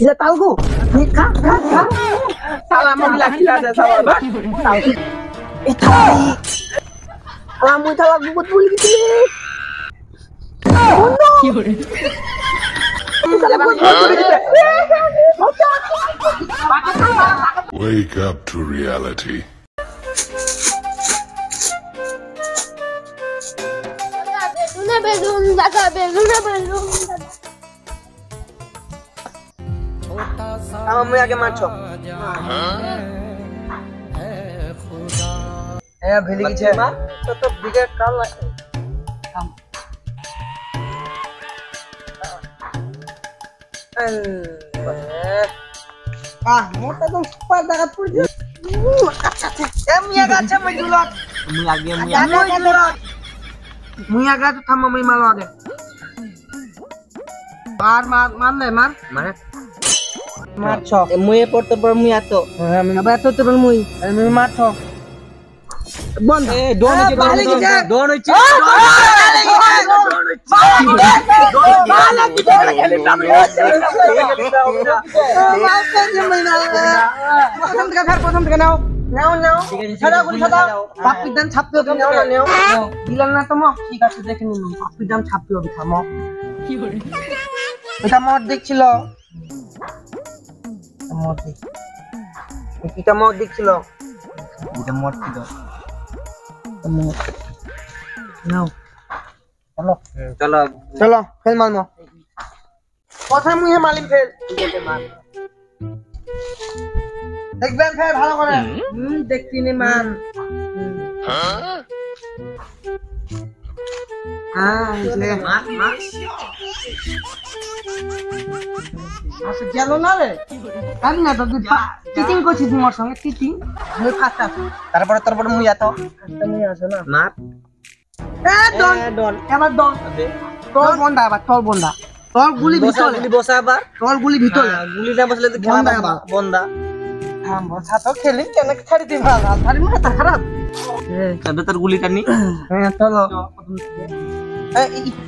Kita tahu kak. Salah mau bilang kita ada salah bang. Tadi. Kamu salah buat bully gitu nih. Oh no. Salah buat bully gitu. Wake up to reality. Belum. Kamu yang maco. भेली की छे तो wicket काल मोटा तुम super दागत पड़ जा गाचा मैं जुलत मुया गा तो थम मैं मालो आगे मार छो मुये पड़ते पर मुया तो मैं बात तो पर मुई मैं मार छो बंद दोन प्रथम नाव पापिदान छापते हो दिलन ना तो ठीक আছে দেখে নিন পাপিদান ছাপতে হবে থামো এটা মত দেখছিল এটা মত দেখছিল এটা মত ছিল নাও চলো ফেল মারমো কথা মুহে মালিম ফেল দেখবেন ফেল ভালো করে দেখতি নি মান इसलिए আচ্ছা গেল না রে আমি না তো চিটিং করছিস মোর সঙ্গে চিটিং আমি ফাস্ট আছি তারপরে মুই আতো মুই আসো না মার ডন এবার ডন তোর বন্ধা আবার তোর বন্ধা তোর গুলি ভিতরে গুলি বসা আবার তোর গুলি ভিতরে গুলি না বসলে তো বন্ধা আবার বন্ধা থাম বসা তো খেলি কেন ছাড়ি দিই ভালো ছাড়ি মাথা খারাপ তবে তোর গুলিটা নি চলো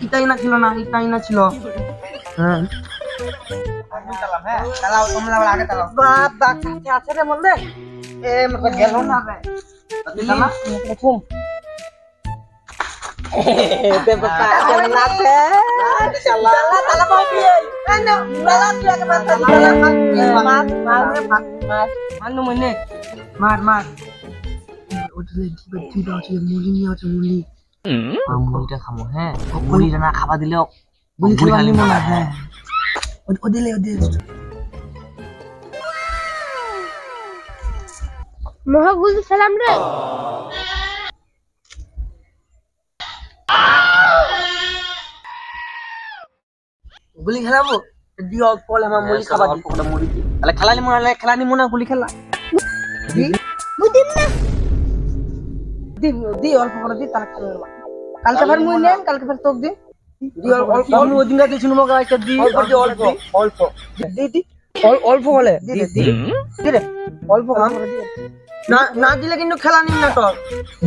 ইটাই না ছিল হ্যাঁ চালাও তোমরা আগে চালাও বাপ কাছে আছে রে মন্দে মত গেল না রে চালা প্রথম তে পকা না তে চালা পাবি না চালা তুই আগে মার মনে মার ওটা ঠিক আছে মুলি নিয়ে আছে মুলি মুলিটা খামো হ্যাঁ মুলিটা না খাবা দিলে মুলি খালি মনে হ্যাঁ ওদিলে মহাগুল সালাম রে গুলি খেলাবো দিও কল আমার মুলি খাবা দি ওটা মুলি তাহলে খেলানি মনে গুলি খেলা দি বুদিম না দি অল্প করে দি তার খেলা কালকে ফের মুই নেন কালকে ফের তোক দি দি অল্প ওদিন গা দিছুন মগা একটা দি অল্প দি অল্প হলে দি রে অল্প কাম না দিলে কিন্তু খেলা নিন না তো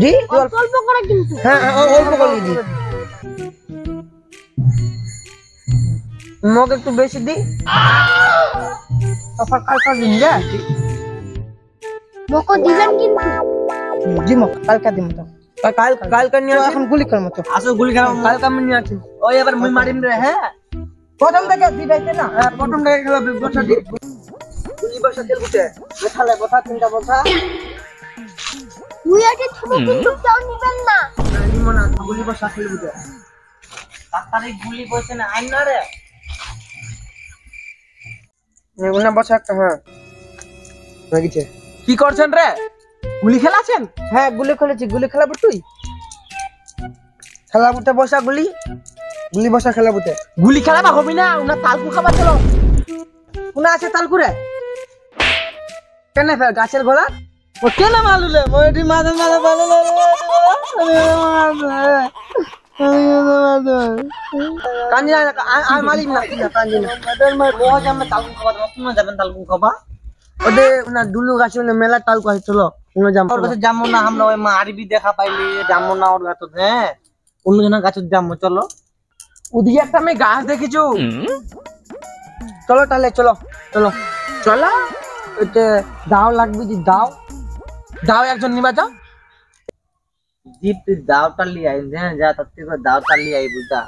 দি অল্প করে কিন্তু হ্যাঁ অল্প করে দি মগ একটু বেশি দি তারপর কালকে দিন যা মকো দিবেন কিন্তু দিমো কালকে দিমো তো কাল নিয়ে এখন গুলি করমু তো আসো গুলি খাও কালকে আমি নিয়ে আসি ওই এবার মুই মারিম রে হ্যাঁ প্রথম থেকে দিবাইতে না প্রথম থেকে খেলা বসা দি গুলি বসা খেলবুতে বসালে বসা তিনটা বসা তুই আগে তুমি কিন্তু চাও নিবেন না নিমো না গুলি বসা খেলবুতে তাড়াতাড়ি গুলি বসে না আইন না রে এগুনা বসা একটা হ্যাঁ লাগিছে কি করছেন রে গুলি খেলাছেন হ্যাঁ গুলি খেলেছি গুলি খেলাবো তুই খেলাবুতে বসা গুলি বসা খেলাবুতে গুলি খেলাবা হবি না উনা তালকু খাবার চলো কোনা আছে তালকু রে কেন ফের গাছের গোলা ও কেন মালুলে মইটি মাথা ভালো কাঞ্জি আর মালিক না কাঞ্জি না মোহ জামে তালকু খাবার তুমি যাবেন তালকু খাবা ওদে না দুলু গাছে মেলা তালকু আছে চলো উনো জাম ওর কাছে যামো না আমরা ওই মারবি দেখা পাইলি যামো না ওর গাছ হ্যাঁ অন্য জনের গাছে যামো চলো ওদিকে একটা আমি গাছ দেখিছো চলো তাহলে চলো চলো চলো এটা দাও লাগবে যে দাও দাও একজন নিবা যাও জিপ তুই দাওটা লিয়ে আই যা তার থেকে দাওটা লিয়ে আই বুঝা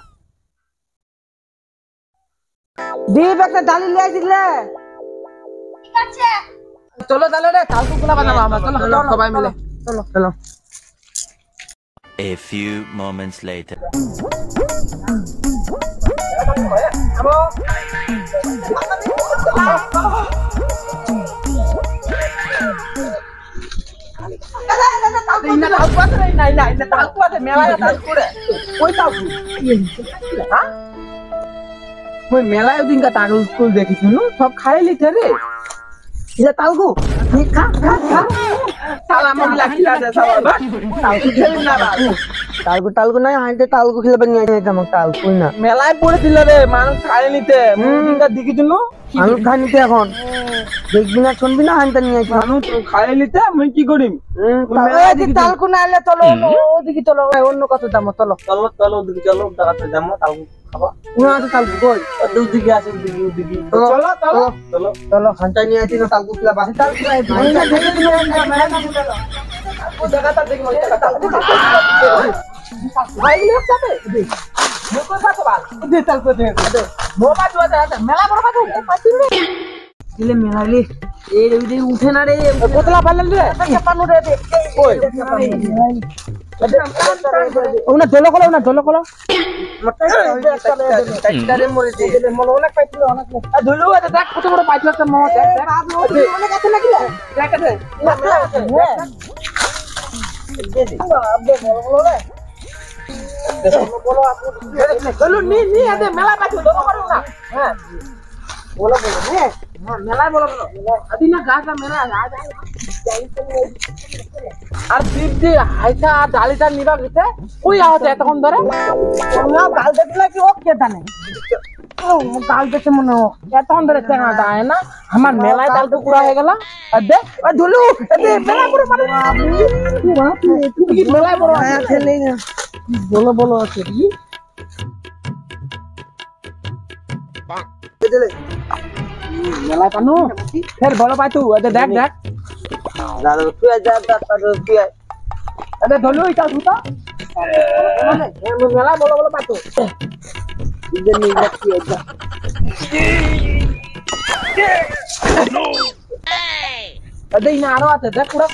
দীপ একটা ডালি লিয়ে দিলে ঠিক আছে চলো তাহলে রে কালকে গুলা বানাবো আমরা চলো সবাই মিলে চলো চলো A few moments later. ইনা তাল পাতে না ইনা তাল পাতে মেলায় তাল করে কই তাল হ্যাঁ মই মেলায় দিনকা তাল স্কুল দেখিছ না সব খাই লিতে রে এটা তালগু খা খা খা সালা মগলা খিলা দে সালা বাস তালকু খেলি না বাস তালগু তালগু নাই আইতে তালগু খেলে বানিয়ে আইতে আমাকে তালগুই না মেলায় পড়ে দিল রে মানুষ খাই নিতে দিনকা দেখিছ না আমি খাই নিতে এখন দেখবি না শুনবি না আনতে নিয়ে আইছি মানুষ খাই নিতে মই কি করিম তালগু না এলে চলো ওদিকে চলো অন্য কত দাম চলো চলো চলো ওদিকে চলো দাঁড়াতে যাবো তাও খাবা উনা আছে তালগু কই ওদিকে আছে ওদিকে চলো চলো চলো চলো চলো খানটা নিয়ে আইছি না তালগু খেলা বাসি তালগু ভাই না দেখে তুমি ও জায়গাটা দেখি ওই জায়গাটা ভাই লোক যাবে মোকো সাথে বাল দে তালকো দে মোবা জুয়া দে মেলা বড় বাজু দিলে মেলাইলে এই রে উঠে না রে কোতলা পারলেন রে চাপানো রে ওই ওনা জলো কলো টাইটারে মরে দে মনে অনেক পাইছিল অনেক ধুলু এটা দেখ কত বড় পাইছিল একটা মহ দেখ দেখ অনেক আছে নাকি দেখ আছে বলো নি নি আদে মেলা পাইছো দোনো করো না হ্যাঁ বলো বলো হ্যাঁ মেলা বলো আদিনা গাছটা মেলা আর দীপ দি হাইটা ডালিটা নিবা গেছে কই আহতে এতক্ষণ ধরে না গাল দেখলে কি ও কে জানে ও গাল দেখে মনে হয় এতক্ষণ ধরে চেঙ্গাটা আয় না আমার মেলায় ডাল টুকরা হয়ে গেল দে ধুলু দে মেলা পুরো মানে তুমি কি মেলায় বড় খেলে না বলো বলো আছে কি মেলায় পানু ফের বড় পাই তুই দেখ দেখ দাদা তুই যা তুই আরে ধুলু এটা সুতা মেলায় বড় বড় পাই তুই ইদে নিয়ে যাচ্ছি এটা আরে ইনা আরো আছে দেখ পুরা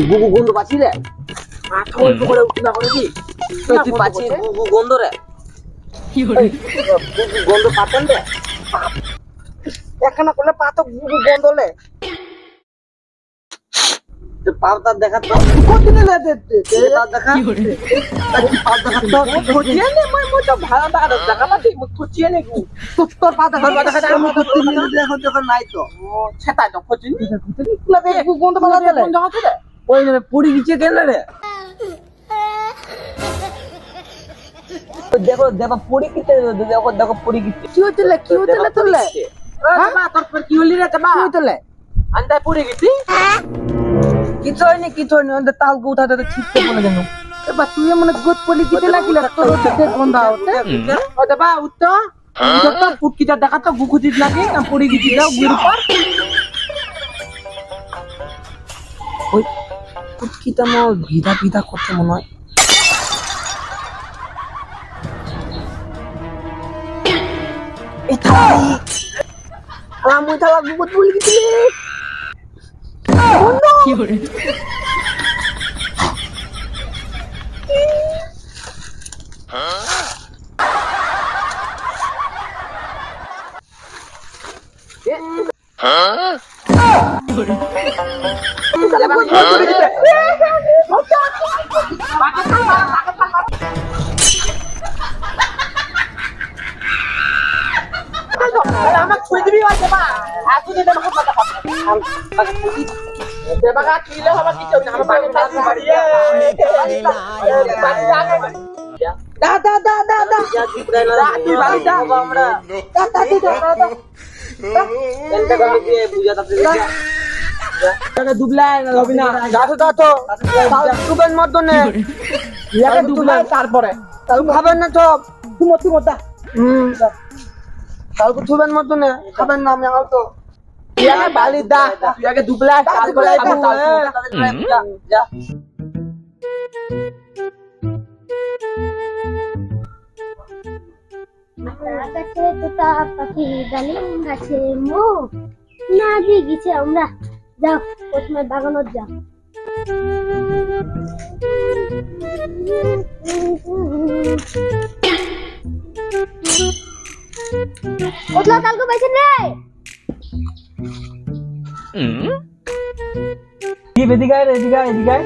গুগু গন্ধ পাচ্ছি রে মাথা অল্প করে উঠনা করে কি তুই পাচ্ছি গুগু গন্ধ রে কি হলো গুগু গন্ধ পাতেন রে একখানা করলে পাতো গন্ধলে তুই পাওতা দেখা তো কোদিনে না দে পাও দেখা পাও দেখা তো খুঁজিয়ে নে মই তো ভালো টাকা টাকা পাচ্ছি খুঁজিয়ে নে তোর পাতা দেখা যায় আমি করতে নিয়ে দেখো যখন নাই তো সেটা তো খুঁজিনি গন্ধ পালা গেলে কোন জায়গা থেকে ওই রে পুরি গিয়ে কেন রে দেখো দেখো পুরি কিতে দেখো দেখো পুরি কিতে কি হইতলে তোলে মা তোর পর কি হলি রে মা কি তোলে আন্দাই পড়ে গেছি কিছু হয়নি ওদের তালগু উঠাতে তো ছিটতে বলে কেন এবার তুই মনে গোদ পলি কিতে লাগিলে তোর দেখ গন্ধ আওতে ও দেবা উত্তর যত পুটকিটা দেখা তো গুকুজিত লাগে না পড়ে গেছি দাও গুর উপর ওই কুটকিটা মো ভিদা ভিদা করতে মনে হয় এটা আমি তো গোদ পলি কিতে কি করে আমার ছুঁই দিবি আছে মা আর তুই দেবা হাত পাতা দেবা গা কিলে হবে কিছু না আমার বাড়ি কাছে বাড়ি দা দা দা দা দা যা দিবরাই না রাতি বাড়ি দা আমরা দা দা দা এন্টা করে দিয়ে বুঝাতে টাকা দুবলাই হবে না যাতো যাতো তুবেন মত নে ইয়াকে দুবলাই তারপরে তাও খাবেন না সব তুই দা কালকে থুবেন মতো না খাবেন না আমি আও তো ইয়াকে বালি দা তুই আগে দুবলা চাল করে খাবো যা গাছে তোতা পাখি ডালিম গাছে মো না দিয়ে গেছে আমরা যাও প্রথমে বাগানত যাও ওতলা কালকে পাইছেন রে কি এদিকে আয় এদিকে আয় এদিকে আয়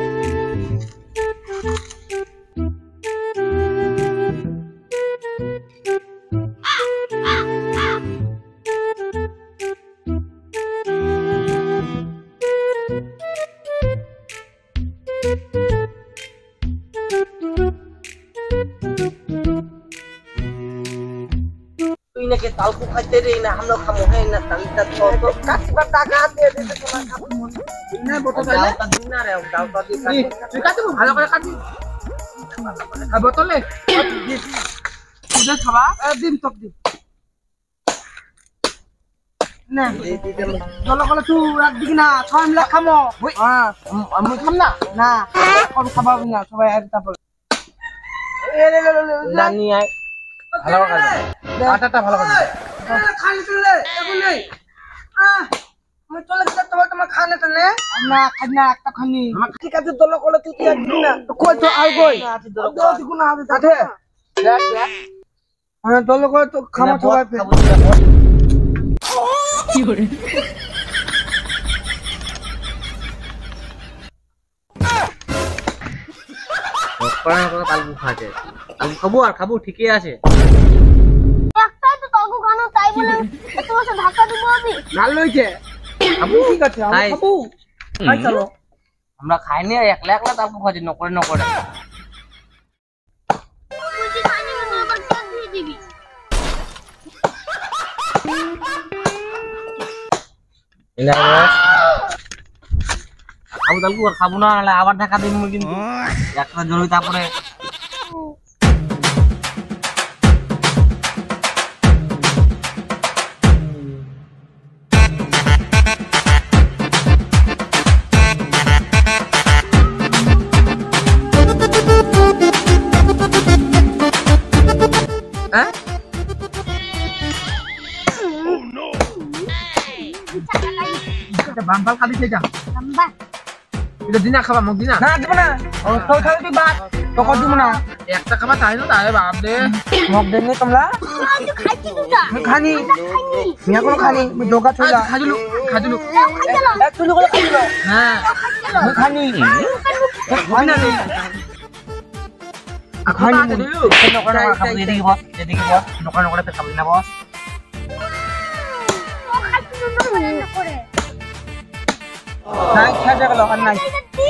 তুই নাকি তালকু খাইতে রে না আমরা খামো হে না তালটা তো কাটিবার টাকা দিয়ে দিতে তোমার খাবো না বোতল দাওটা দিন না রে দাওটা দি তুই কাটে ভালো করে কাটি আর বোতলে তুই খাবা দিন তক দিন না চলো কলে তুই একদিকে না সবাই মিলে খামো হ্যাঁ আমি খাম না না কম খাবাবি না সবাই এক তারপর জানি আয় ভালো করে আটাটা ভালো করে খালি চলে এখন নেই আমি চলে গেলে তোমার খানে তো নে না খাই না একটা খানি ঠিক আছে দল করে তুই একদিন না কই তো আর কই আছে দল দোষি কোন হাতে আছে দেখ দেখ হ্যাঁ দল করে তো খামো সবাই পে তালকু খাচ্ছে আমি খাবো আর খাবো ঠিকই আছে একটাই তো তগু খানো তাই বলে এত বছর ধাক্কা দিব আমি ভাল লইছে আমি ঠিক আছে আমি খাই। খাবো খাই চলো আমরা খাইনি একলা একলা তালকু খাচ্ছি নকরে নকরে তুই কি খানি মতো আবার কেন দিয়ে দিবি খাবো তালকু আর খাবো না নাহলে আবার ঢাকা দিব কিন্তু একটা জরুরি তারপরে হ্যাঁ বাম্পাল খালি খেয়ে যা লম্বা এটা দিনা খাবা মোক দিনা না দিব না তো খাই তুই বাদ তো কর দিব না একটা খাবা তাই না তাই বাপ দে মগ দেন নি তোমরা আমি তো খাইছি দুটা খানি মিয়া কোন খানি দোকা চলা খাজুলু খাজুলু চলো এক চুলু করে খাই দিবা হ্যাঁ খানি হয় না রে খানি নকরে নকরে খাবো এদিকে বস নকরে নকরে খাবি না বস ও খাইছি দুটো করে নাই খেয়ে গেল আর নাই দি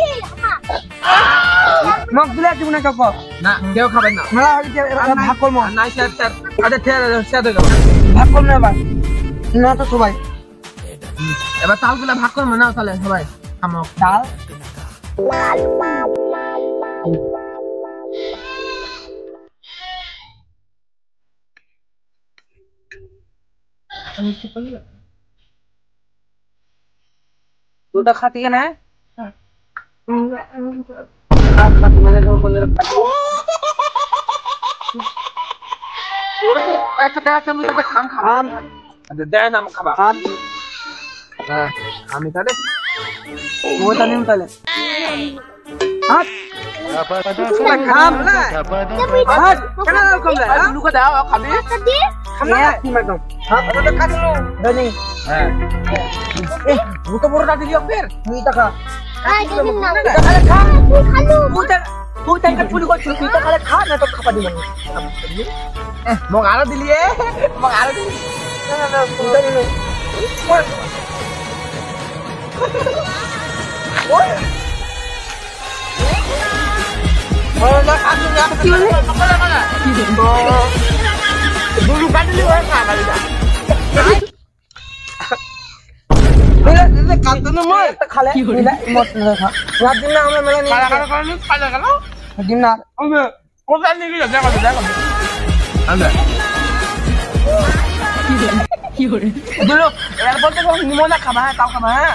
আমা মগ দিলে দিব না কাক না কেউ খাবেন না মেলা হইছে ভাগ করব আর নাই স্যার স্যার আচ্ছা ঠিক আছে স্যার হয়ে গেল ভাগ করব না এবার না তো সবাই এবার তালগুলা ভাগ করবো না তাহলে সবাই খামো ডাল দুটা খাতি না একটা দেখ আমি তোকে খাম খাম আচ্ছা দেখ না খাবা হ্যাঁ আমি তাহলে ও তালে তালে হাত খাম না হাত কেন কম রে লুকা দাও খাবি দি খাম না কি মাগম হাত তো কাটলো ধনি হ্যাঁ এ দুটো বড়টা দিলি ফের তুই টাকা আই দিন না খালে খা খালু তুই তাই কাট পুলি করছিস তুই তো খালে খা না তো খাবা দিবি মোক আরো দিলি মোক আরো দিলি না না না তুই জানি না দুলু কাটলি হয় খাবা দিলা কালকে না মই একটা খালে মিলা মত খা রাত দিন না আমরা মেলা নিয়ে খালা গেল দিন না কোথায় নিয়ে গেল দেখা দেখা দুলো এরপর তো নিমো না খাবা হ্যাঁ তাও খাবা হ্যাঁ